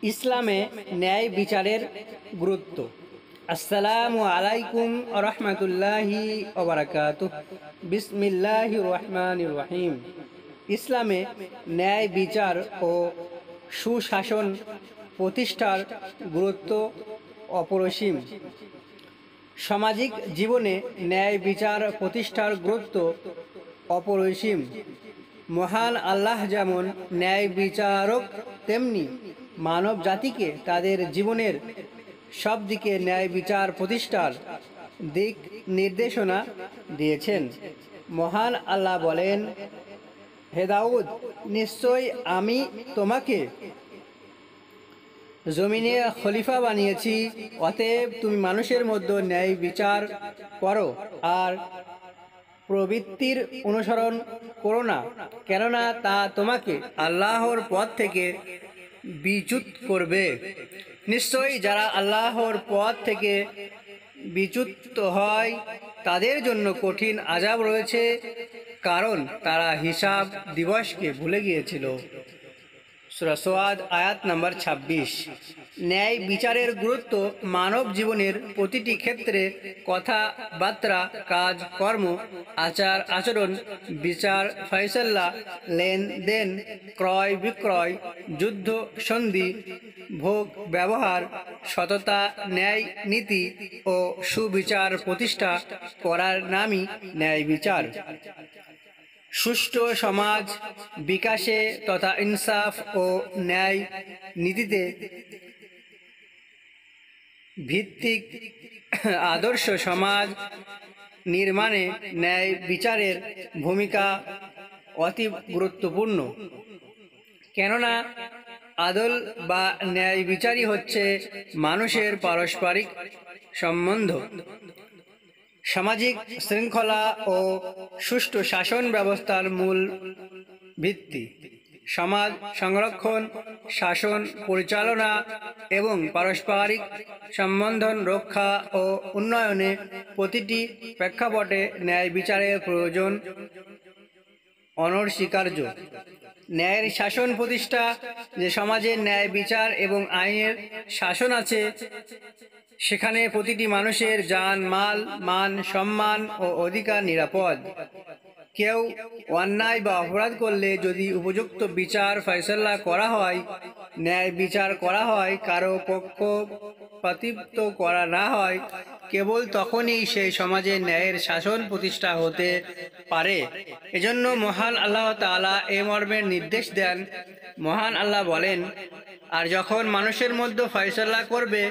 ইসলামে ন্যায় বিচারের গুরুত্ব। আসসালামু আলাইকুম রহমতুল্লাহি ওবারাকাতুহ। বিসমিল্লাহির রহমানির রহিম। ইসলামে ন্যায় বিচার ও সুশাসন প্রতিষ্ঠার গুরুত্ব অপরিসীম। সামাজিক জীবনে ন্যায় বিচার প্রতিষ্ঠার গুরুত্ব অপরিসীম। মহান আল্লাহ যেমন ন্যায় বিচারক, তেমনি মানব জাতিকে তাদের জীবনের সব দিকে ন্যায় বিচার প্রতিষ্ঠার দিক নির্দেশনা দিয়েছেন। মহান আল্লাহ বলেন, হে দাউদ, নিশ্চয় আমি তোমাকে জমিনে খলিফা বানিয়েছি, অতএব তুমি মানুষের মধ্যে ন্যায় বিচার করো আর প্রবৃত্তির অনুসরণ করো না, কেননা তা তোমাকে আল্লাহর পথ থেকে বিচ্যুত করবে। নিশ্চয়ই যারা আল্লাহর পথ থেকে বিচ্যুত হয় তাদের জন্য কঠিন আযাব রয়েছে, কারণ তারা হিসাব দিবসকে ভুলে গিয়েছিল। সূরা সোয়াদ আয়াত নম্বর ২৬। ন্যায় বিচারের গুরুত্ব মানব জীবনের প্রতিটি ক্ষেত্রে কথাবার্তা, কাজ কর্ম, আচার আচরণ, বিচার ফয়সালা, লেনদেন, ক্রয় বিক্রয়, যুদ্ধ সন্ধি, ভোগ ব্যবহার, সততা, ন্যায় নীতি ও সুবিচার প্রতিষ্ঠা করার নামই ন্যায় বিচার। সুষ্ঠু সমাজ বিকাশে তথা ইনসাফ ও ন্যায় নীতিতে ভিত্তিক আদর্শ সমাজ নির্মাণে ন্যায় বিচারের ভূমিকা অতি গুরুত্বপূর্ণ। কেননা আদল বা ন্যায় বিচারই হচ্ছে মানুষের পারস্পরিক সম্বন্ধ, সামাজিক শৃঙ্খলা ও সুষ্ঠু শাসন ব্যবস্থার মূল ভিত্তি। সমাজ সংরক্ষণ, শাসন পরিচালনা এবং পারস্পরিক সম্বন্ধ রক্ষা ও উন্নয়নে প্রতিটি প্রেক্ষাপটে ন্যায় বিচারের প্রয়োজন অনস্বীকার্য। ন্যায়ের শাসন প্রতিষ্ঠা, যে সমাজে ন্যায় বিচার এবং আইনের শাসন আছে, সেখানে প্রতিটি মানুষের জান, মাল, মান, সম্মান ও অধিকার নিরাপদ। কেউ অন্যায় বা অপরাধ করলে যদি উপযুক্ত বিচার ফয়সালা করা হয়, ন্যায় বিচার করা হয়, কারো পক্ষপাতিত্ব করা না হয়, কেবল তখনই সেই সমাজে ন্যায়ের শাসন প্রতিষ্ঠা হতে পারে। এজন্য মহান আল্লাহ তাআলা এ মর্মের নির্দেশ দেন। মহান আল্লাহ বলেন, আর যখন মানুষের মধ্যে ফয়সালা করবে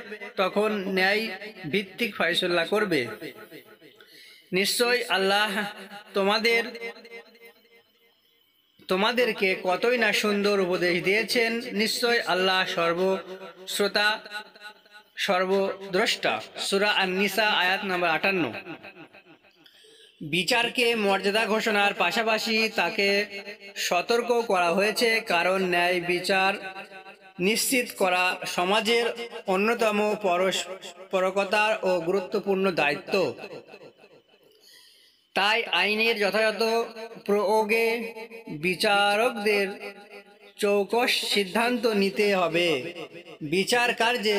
তখন ন্যায় ভিত্তিক ফয়সালা করবে। নিশ্চয় আল্লাহ তোমাদেরকে কতই না সুন্দর উপদেশ দিয়েছেন। নিশ্চয় আল্লাহ সর্বশ্রোতা, সর্বদ্রষ্টা। সূরা আন-নিসা আয়াত নম্বর ৫৮। বিচারকে মর্যাদা ঘোষণার পাশাপাশি তাকে সতর্ক করা হয়েছে, কারণ ন্যায় বিচার নিশ্চিত করা সমাজের অন্যতম পরোপকার ও গুরুত্বপূর্ণ দায়িত্ব। তাই আইনের যথাযথ প্রয়োগে বিচারকদের চৌকস সিদ্ধান্ত নিতে হবে। বিচার কার্যে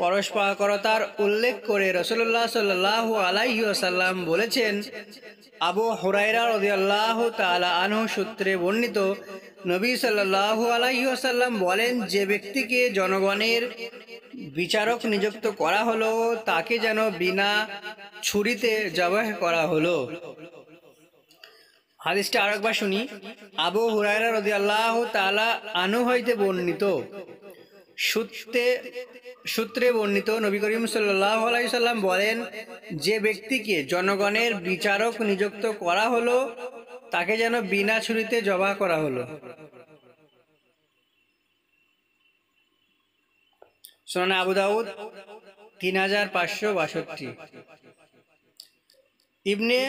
পরস্পরতার উল্লেখ করে রাসূলুল্লাহ সাল্লাল্লাহু আলাইহি ওয়াসাল্লাম বলেছেন, আবু হুরায়রা রাদিয়াল্লাহু তাআলা আনহু সূত্রে বর্ণিত, নবী সাল্লাল্লাহু আলাইহি ওয়াসাল্লাম বলেন, যে ব্যক্তিকে জনগণের বিচারক নিযুক্ত করা হলো, তাকে যেন বিনা ছুরিতে জবাহ করা হলো। হাদিসটা আরেকবার শুনি। আবু হুরায়রা রাদিয়াল্লাহু তাআলা আনহু হইতে বর্ণিত, সূত্রে বর্ণিত, নবী করিম সাল্লাল্লাহু আলাইহি সাল্লাম বলেন, যে ব্যক্তিকে জনগণের বিচারক নিযুক্ত করা হলো, তাকে যেন বিনা ছুরিতে জবাহ করা হলো। সুনান আবু দাউদ ৩৫৬২। ইবনে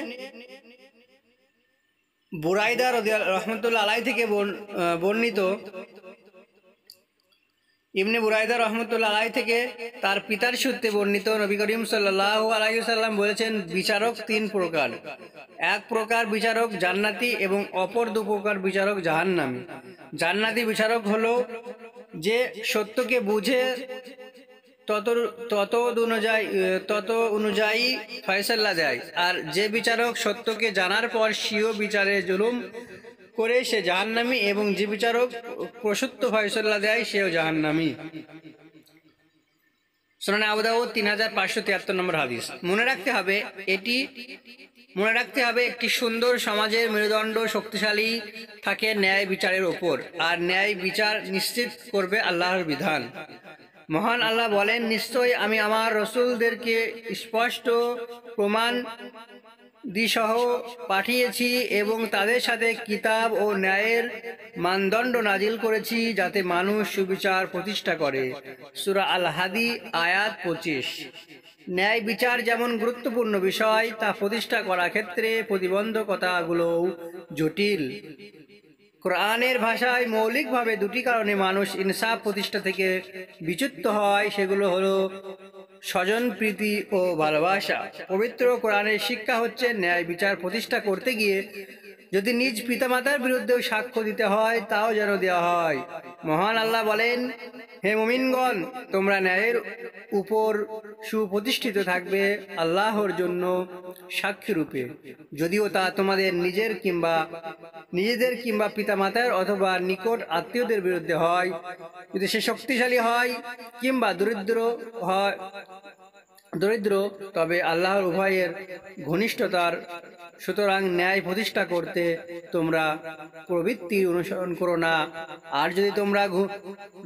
বুরাইদা রাহমাতুল্লাহ আলাইহি থেকে বর্ণিত, ইবনে বুরাইদা রাহমাতুল্লাহ আলাইহি থেকে তার পিতার সূত্রে বর্ণিত, নবী করিম সাল্লাল্লাহু আলাইহি ওয়াসাল্লাম বলেছেন, বিচারক তিন প্রকার। এক প্রকার বিচারক জান্নাতি এবং অপর দু প্রকার বিচারক জাহান্নামী। জান্নাতি বিচারক হলো যে সত্যকে বুঝে তত তত তত অনুযায়ী ফয়সালা দেয়, আর যে বিচারক সত্যকে জানার পর স্বীয় বিচারে জুলুম করে সে জাহান্নামী, এবং যে বিচারক প্রসত্য ফয়সালা দেয় সেও জাহান্নামী। সুনানে আবু দাউদ 3573 নম্বর হাদিস। মনে রাখতে হবে একটি সুন্দর সমাজের মেরুদণ্ড শক্তিশালী থাকে ন্যায় বিচারের ওপর, আর ন্যায় বিচার নিশ্চিত করবে আল্লাহর বিধান। মহান আল্লাহ বলেন, নিশ্চয়ই আমি আমার রসূলদেরকে স্পষ্ট প্রমাণ দিসহ পাঠিয়েছি এবং তাদের সাথে কিতাব ও ন্যায়ের মানদণ্ড নাজিল করেছি যাতে মানুষ সুবিচার প্রতিষ্ঠা করে। সূরা আল হাদী আয়াত 25। ন্যায় বিচার যেমন গুরুত্বপূর্ণ বিষয়, তা প্রতিষ্ঠা করার ক্ষেত্রে প্রতিবন্ধকতাগুলোও জটিল। কোরআনের ভাষায় মৌলিকভাবে দুটি কারণে মানুষ ইনসাফ প্রতিষ্ঠা থেকে বিচ্যুত হয়, সেগুলো হলো স্বজন প্রীতি ও ভালোবাসা। পবিত্র কোরআনের শিক্ষা হচ্ছে, ন্যায় বিচার প্রতিষ্ঠা করতে গিয়ে যদি নিজ পিতামাতার বিরুদ্ধেও সাক্ষ্য দিতে হয় তাও যেন দেওয়া হয়। মহান আল্লাহ বলেন, হে মুমিনগণ, তোমরা ন্যায়ের উপর সুপ্রতিষ্ঠিত থাকবে আল্লাহর জন্য সাক্ষী রূপে, যদিও তা তোমাদের নিজেদের কিংবা পিতামাতার অথবা নিকট আত্মীয়দের বিরুদ্ধে হয়, যদি সে শক্তিশালী হয় কিংবা দরিদ্র, তবে আল্লাহর উভয়ের ঘনিষ্ঠতার। সুতরাং ন্যায় প্রতিষ্ঠা করতে তোমরা প্রবৃত্তি অনুসরণ করো না, আর যদি তোমরা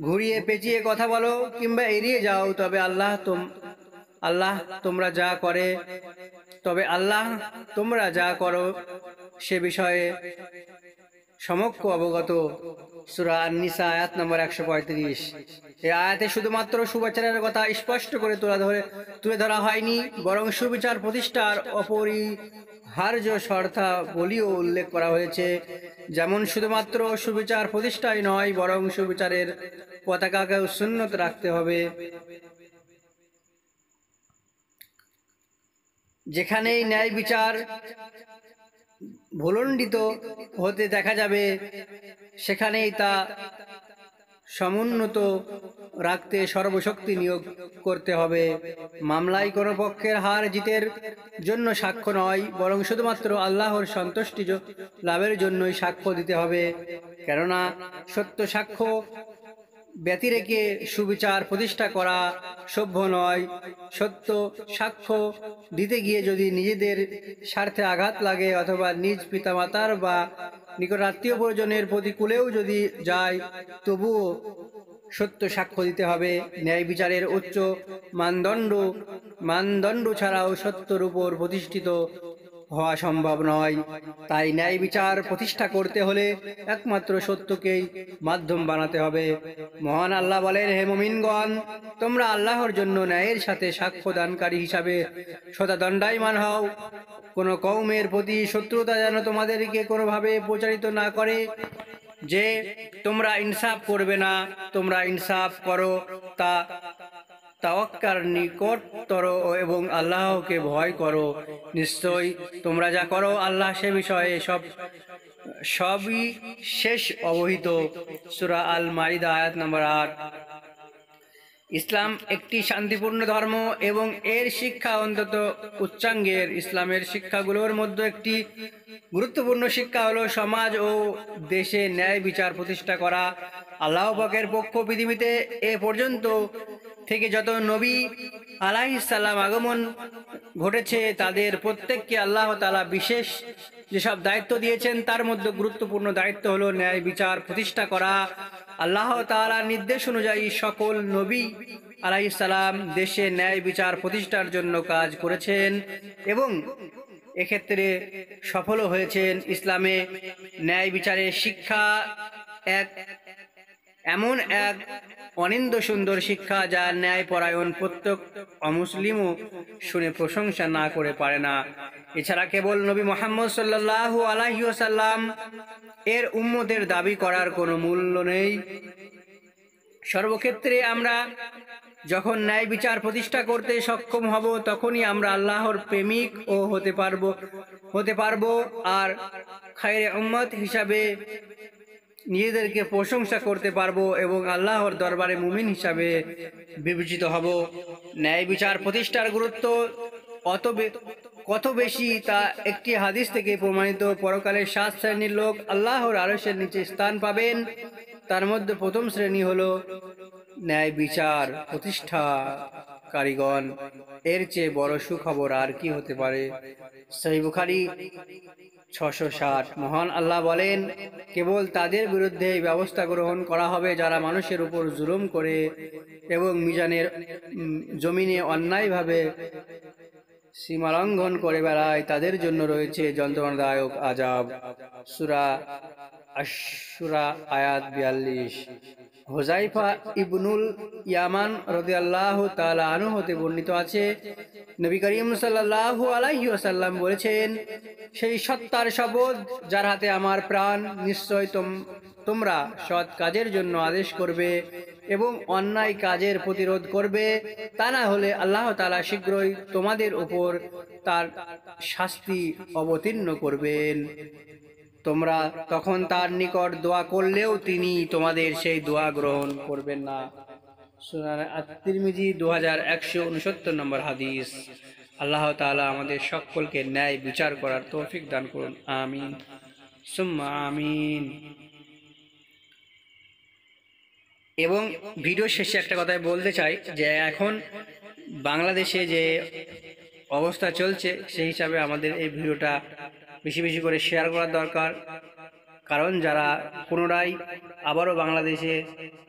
ঘুরিয়ে পেঁচিয়ে কথা বলো কিংবা এড়িয়ে যাও তবে আল্লাহ তোমরা যা করো সে বিষয়ে সমক্ষ অবগত। সূরা আন-নিসা আয়াত নম্বর 135। এই আয়াতে শুধুমাত্র সুবিচারের কথা স্পষ্ট করে তুলে ধরা হয়নি, বরং সুবিচার প্রতিষ্ঠার অপরিহার্য শর্তাবলীও উল্লেখ করা হয়েছে। যেমন শুধুমাত্র সুবিচার প্রতিষ্ঠাই নয়, বরং সুবিচারের পতাকাকেও সুন্নত রাখতে হবে। যেখানেই ন্যায় বিচার ভুলণ্ডিত হতে দেখা যাবে, সেখানেই তা সমুন্নত রাখতে সর্বশক্তি নিয়োগ করতে হবে। মামলায় কোনো পক্ষের হার জিতের জন্য সাক্ষ্য নয়, বরং শুধুমাত্র আল্লাহর সন্তুষ্টি লাভের জন্যই সাক্ষ্য দিতে হবে। কেননা সত্য সাক্ষ্য ব্যতিরেকে সুবিচার প্রতিষ্ঠা করা সভ্য নয়। সত্য সাক্ষ্য দিতে গিয়ে যদি নিজেদের স্বার্থে আঘাত লাগে অথবা নিজ পিতামাতার বা নিকট আত্মীয় পরিজনের প্রতিকূলেও যদি যায়, তবুও সত্য সাক্ষ্য দিতে হবে। ন্যায় বিচারের উচ্চ মানদণ্ড ছাড়াও সত্যের উপর প্রতিষ্ঠিত হওয়া সম্ভব নয়। তাই ন্যায় বিচার প্রতিষ্ঠা করতে হলে একমাত্র সত্যকেই মাধ্যম বানাতে হবে। মহান আল্লাহ বলেন, হে মুমিনগণ, তোমরা আল্লাহর জন্য ন্যায়ের সাথে সাক্ষ্য দানকারী হিসাবে সদা দণ্ডায়মান হও। কোনো কওমের প্রতি শত্রুতা যেন তোমাদেরকে কোনোভাবে প্রচারিত না করে যে তোমরা ইনসাফ করবে না। তোমরা ইনসাফ করো, তা তাওয়াক্কার নিকটতর এবং আল্লাহকে ভয় করো। নিশ্চয়ই তোমরা যা করো আল্লাহ সে বিষয়ে সবই শেষ অবহিত। সূরা আল মাইদা আয়াত নম্বর 8। ইসলাম একটি শান্তিপূর্ণ ধর্ম এবং এর শিক্ষা অন্তত উচ্চাঙ্গের। ইসলামের শিক্ষাগুলোর মধ্যে একটি গুরুত্বপূর্ণ শিক্ষা হলো সমাজ ও দেশে ন্যায় বিচার প্রতিষ্ঠা করা। আল্লাহ পাকের পক্ষ পৃথিবীতে এ পর্যন্ত থেকে যত নবী আলাইহিস সালাম আগমন ঘটেছে, তাদের প্রত্যেককে আল্লাহ তাআলা বিশেষ যেসব দায়িত্ব দিয়েছেন তার মধ্যে গুরুত্বপূর্ণ দায়িত্ব হলো ন্যায় বিচার প্রতিষ্ঠা করা। আল্লাহ তাআলার নির্দেশ অনুযায়ী সকল নবী আলাইহিস সালাম দেশে ন্যায় বিচার প্রতিষ্ঠার জন্য কাজ করেছেন এবং এক্ষেত্রে সফল হয়েছেন। ইসলামে ন্যায় বিচারের শিক্ষা এমন এক অনিন্দ্য সুন্দর শিক্ষা যা ন্যায়পরায়ণ প্রত্যেক অমুসলিমও শুনে প্রশংসা না করে পারে না। এছাড়া কেবল নবী মুহাম্মদ সাল্লাল্লাহু আলাইহি ওয়াসাল্লাম এর উম্মতের দাবি করার কোনো মূল্য নেই। সর্বক্ষেত্রে আমরা যখন ন্যায় বিচার প্রতিষ্ঠা করতে সক্ষম হব, তখনই আমরা আল্লাহর প্রেমিক ও হতে পারবো আর খায়রে উম্মত হিসাবে নিজেদেরকে প্রশংসা করতে পারবো এবং আল্লাহর দরবারে মুমিন হিসাবে বিবেচিত হব। ন্যায় বিচার প্রতিষ্ঠার গুরুত্ব কত বেশি তা একটি হাদিস থেকে প্রমাণিত। পরকালে 7 শ্রেণীর লোক আল্লাহর আরশের নিচে স্থান পাবেন। তার মধ্যে প্রথম শ্রেণী হলো ন্যায় বিচার প্রতিষ্ঠাকারীগণ। এর চেয়ে বড় সুখবর আর কি হতে পারে? সহিহ বুখারী 660। মহান আল্লাহ বলেন, কেবল তাদের বিরুদ্ধে ব্যবস্থা গ্রহণ করা হবে যারা মানুষের উপর জুলুম করে এবং মিজানের জমিনে অন্যায়ভাবে সীমালঙ্ঘন করে বেড়ায়, তাদের জন্য রয়েছে যন্ত্রণাদায়ক আযাব। সূরা আশ-শূরা আয়াত 42। হুযায়ফা ইবনুল ইয়ামান রাদিয়াল্লাহু তাআলা আনহু হতে বর্ণিত আছে, নবী করিম সাল্লাল্লাহু আলাইহি ওয়াসাল্লাম বলেছেন, সেই সত্তার শপথ যার হাতে আমার প্রাণ, নিশ্চয় তোমরা সৎ কাজের জন্য আদেশ করবে এবং অন্যায় কাজের প্রতিরোধ করবে, তা না হলে আল্লাহ তাআলা শীঘ্রই তোমাদের উপর তার শাস্তি অবতীর্ণ করবেন। তোমরা তখন তার নিকট দোয়া করলেও তিনি তোমাদের সেই দোয়া গ্রহণ করবেন না। সুনানে আত-তিরমিজি 2169 নম্বর হাদিস। আল্লাহ তাআলা আমাদের সকলকে ন্যায় বিচার করার তৌফিক দান করুন। আমিন সুম্মা আমিন। এবং ভিডিও শেষে একটা কথা বলতে চাই যে এখন বাংলাদেশে যে অবস্থা চলছে সেই হিসাবে আমাদের এই ভিডিওটা বেশি বেশি করে শেয়ার করা দরকার। কারণ যারা পুনরায় আবারও বাংলাদেশে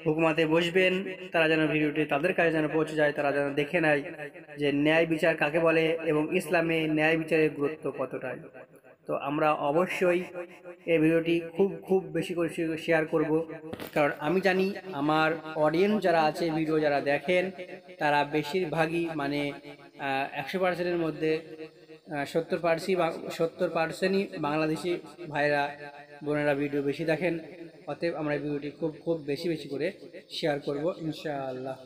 হুকুমাতে বসবেন তারা যেন ভিডিওটি তাদের কাছে যেন পৌঁছে যায়, তারা যেন দেখে নেয় যে ন্যায় বিচার কাকে বলে এবং ইসলামে ন্যায় বিচারের গুরুত্ব কতটাই। তো আমরা অবশ্যই এই ভিডিওটি খুব বেশি করে শেয়ার করব, কারণ আমি জানি আমার অডিয়েন্স যারা আছে, ভিডিও যারা দেখেন, তারা বেশিরভাগই মানে 100%-এর মধ্যে 70%ই বাংলাদেশি ভাইরা বোনেরা ভিডিও বেশি দেখেন। অতএব আমরা ভিডিওটি খুব বেশি করে শেয়ার করব ইনশাআল্লাহ।